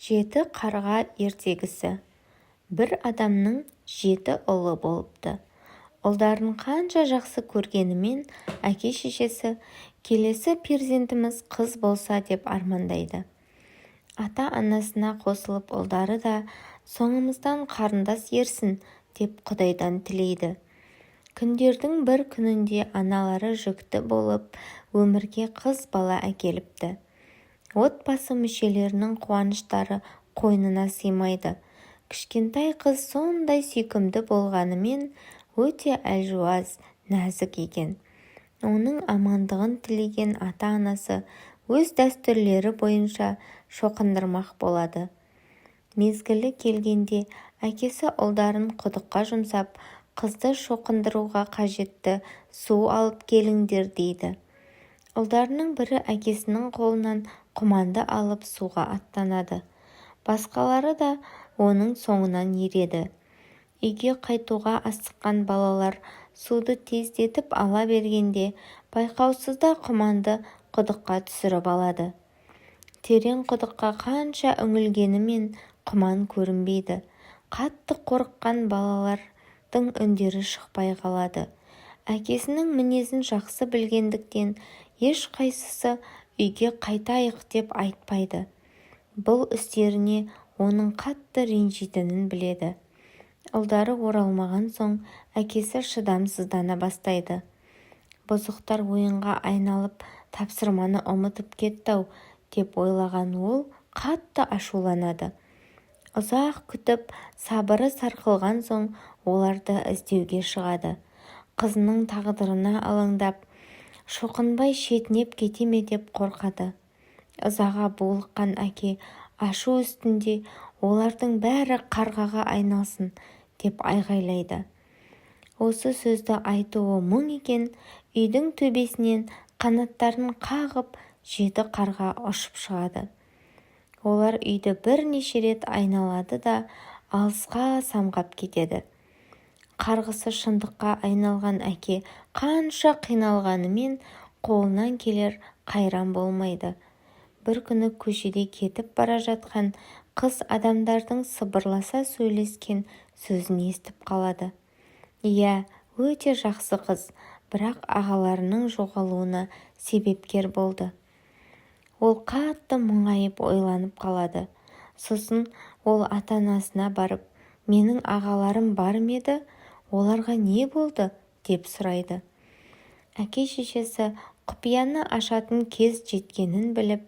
Жеті қарға ертегісі. Бір адамның 7 ұлы болыпты. Ұлдарын қанша жақсы көргенімен әке-шешесі келесі перзентіміз қыз болса деп армандайды. Ата-анасына қосылып ұлдары да соңымыздан қарындас ерсін деп Құдайдан тілейді. Күндердің бір күнінде аналары жүкті болып өмірге қыз бала әкеліпті. Отбасы мүшелерінің қуаныштары қойнына сыймайды. Кішкентай қыз сондай сүйкімді болғанымен өте әлжуаз, нәзік екен. Оның амандығын тілеген ата-анасы өз дәстүрлері бойынша шоқындырмақ болады. Мезгілі келгенде әкесі ұлдарын құдыққа жұмсап, қызды шоқындыруға қажетті су алып келіңдер дейді. Ұлдарының бірі әкесінің қолынан құманды алып суға аттанады. Басқалары да оның соңынан ереді. Үйге қайтуға асыққан балалар суды тездетіп ала бергенде байқаусызда құманды құдыққа түсіріп алады. Терең құдыққа қанша үңілгенімен құман көрінбейді. Қатты қорыққан балалардың үндері шықпай қалады. Әкесінің мінезін жақсы білгендіктен ешқайсысы үйге қайтайық деп айтпайды. Бұл істеріне оның қатты ренжитінін біледі. Ұлдары оралмаған соң әкесі шыдамсыздана бастайды. Бұзықтар ойынға айналып тапсырманы ұмытып кетті-ау деп ойлаған ол қатты ашуланады. Ұзақ күтіп, сабыры сарқылған соң оларды іздеуге шығады. Қызының тағдырына алаңдап, шоқынбай шетінеп кете ме деп қорқады. Ызаға булыққан әке ашу үстінде олардың бәрі қарғаға айналсын деп айғайлайды. Осы сөзді айтуы мұң екен, үйдің төбесінен қанаттарын қағып 7 қарға ұшып шығады. Олар үйді бірнеше рет айналады да алысқа самғап кетеді. Қарғысы шындыққа айналған әке қанша қиналғанымен қолынан келер қайран болмайды. Бір күні көшеде кетіп бара жатқан қыз адамдардың сыбырласа сөйлескен сөзін естіп қалады. Иә, өте жақсы қыз, бірақ ағаларының жоғалуына себепкер болды. Ол қатты мұңайып ойланып қалады. Сосын ол ата-анасына барып, менің ағаларым бар ма еді? Оларға не болды? Деп сұрайды. Әке-шешесі құпияны ашатын кез жеткенін біліп,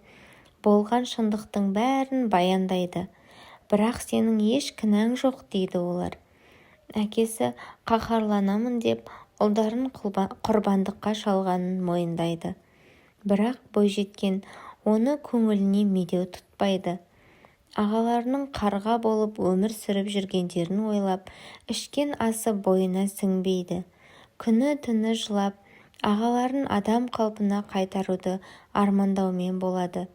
болған шындықтың бәрін баяндайды. Бірақ сенің еш кінәң жоқ дейді олар. Әкесі қаһарланамын деп ұлдарын құрбандыққа шалғанын мойындайды. Бірақ бойжеткен оны көңіліне медеу тұтпайды. Ағаларының қарға болып өмір сүріп жүргендерін ойлап, ішкен асы бойына сіңбейді. Күні-түні жылап, ағаларын адам қалпына қайтаруды армандаумен болады.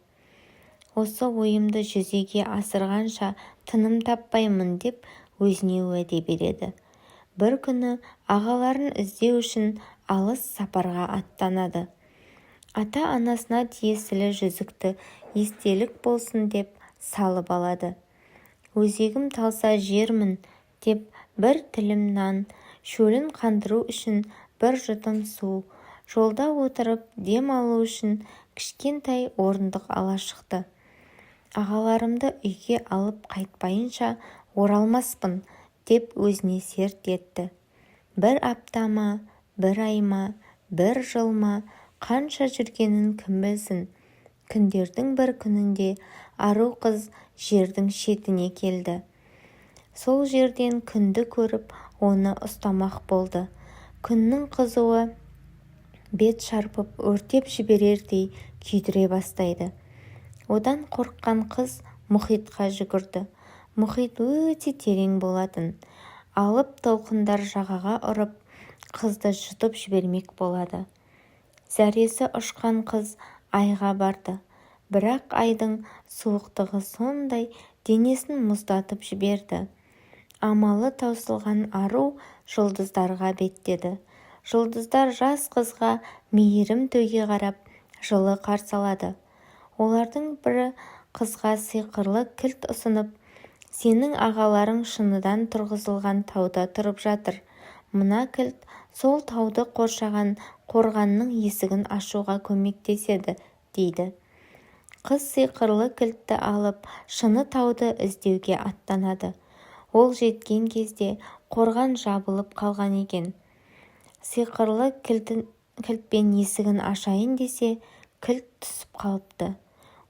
Осы ойымды жүзеге асырғанша тыным таппаймын деп өзіне уәде береді. Бір күні ағаларын іздеу үшін алыс сапарға аттанады. Ата-анасына тиесілі жүзікті естелік болсын деп салып алады. Өзегім талса жермін деп бір тілім нан, шөлін қандыру үшін бір жұтым су, жолда отырып дем алу үшін кішкентай орындық ала шықты. Ағаларымды үйге алып қайтпайынша оралмаспын деп өзіне серт етті. Бір апта ма, бір ай ма, бір жыл ма, қанша жүргенін кім білсін. Күндердің бір күнінде ару қыз жердің шетіне келді. Сол жерден күнді көріп, оны ұстамақ болды. Күннің қызуы бет шарпып өртеп жіберердей күйдіре бастайды. Одан қорыққан қыз мұхитқа жүгірді. Мұхит өте терең болатын. Алып толқындар жағаға ұрып, қызды жұтып жібермек болады. Зәресі ұшқан қыз айға барды. Бірақ айдың суықтығы сондай денесін мұздатып жіберді. Амалы таусылған ару жұлдыздарға беттеді. Жұлдыздар жас қызға мейірім төге қарап жылы қарсы алады. Олардың бірі қызға сиқырлы кілт ұсынып, сенің ағаларың шыныдан тұрғызылған тауда тұрып жатыр. Мына кілт сол тауды қоршаған қорғанның есігін ашуға көмектеседі, дейді. Қыз сиқырлы кілтті алып, шыны тауды іздеуге аттанады. Ол жеткен кезде қорған жабылып қалған екен. Сиқырлы кілтпен есігін ашайын десе, кілт түсіп қалыпты.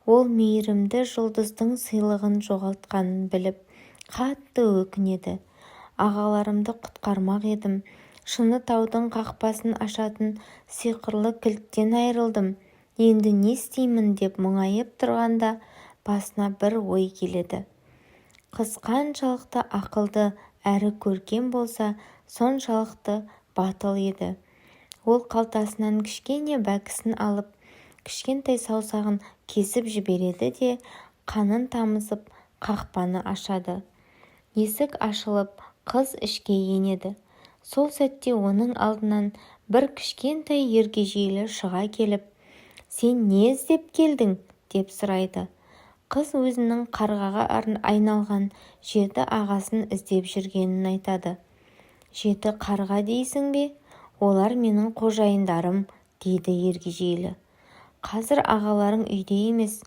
Ол мейірімді жұлдыздың сыйлығын жоғалтқанын біліп, қатты өкінеді. Ағаларымды құтқармақ едім. Шыны таудың қақпасын ашатын сиқырлы кілттен айырылдым. Енді не істеймін деп мұңайып тұрғанда, басына бір ой келеді. Қыз қаншалықты ақылды әрі көркем болса, соншалықты батыл еді. Ол қалтасынан кішкене бәкісін алып, кішкентай саусағын кесіп жібереді де, қанын тамызып, қақпаны ашады. Есік ашылып, қыз ішке енеді. Сол сәтте оның алдынан бір кішкентай ергежейлі шыға келіп, «Сен не іздеп келдің?» деп сұрайды. Қыз өзінің қарғаға айналған 7 ағасын іздеп жүргенін айтады. «7 қарға дейсің бе? Олар менің қожайындарым», дейді ергежейлі. «Қазір ағаларың үйде емес,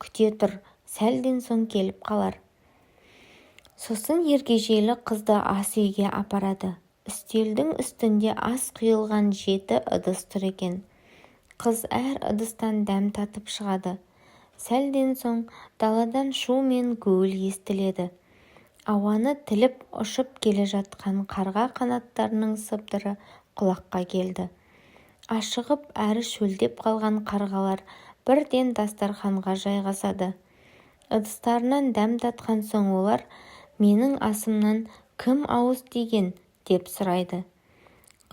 күте тұр, сәлден соң келіп қалар». Сосын ергежейлі қызды ас үйге апарады. Үстелдің үстінде ас құйылған 7 ыдыс тұр екен. Қыз әр ыдыстан дәм татып шығады. Сәлден соң даладан шу мен гуіл естіледі. Ауаны тіліп ұшып келе жатқан қарға қанаттарының сыбдыры құлаққа келді. Ашығып әрі шөлдеп қалған қарғалар бірден дастарханға жайғасады. Ыдыстарынан дәм татқан соң олар, «Менің асымнан кім ауыз тиген?» деп сұрайды.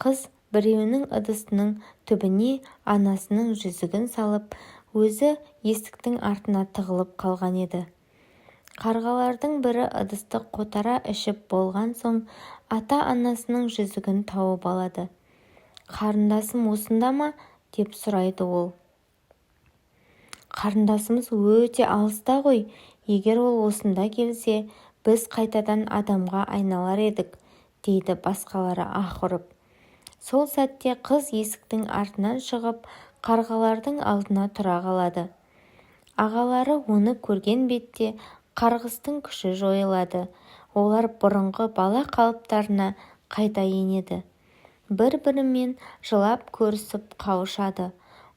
Қыз біреуінің ыдысының түбіне анасының жүзігін салып, өзі есіктің артына тығылып қалған еді. Қарғалардың бірі ыдысты қотара ішіп болған соң, ата-анасының жүзігін тауып алады. «Қарындасым осында ма?» деп сұрайды ол. «Қарындасымыз өте алыста ғой. Егер ол осында келсе, біз қайтадан адамға айналар едік», дейді басқалары аһ ұрып. Сол сәтте қыз есіктің артынан шығып, қарғалардың алдына тұра қалады. Ағалары оны көрген бетте қарғыстың күші жойылады. Олар бұрынғы бала қалыптарына қайта енеді. Бір-бірімен жылап көрісіп қауышады.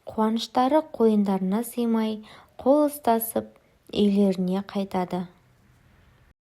Қуаныштары қойындарына сыймай, қол ұстасып, үйлеріне қайтады.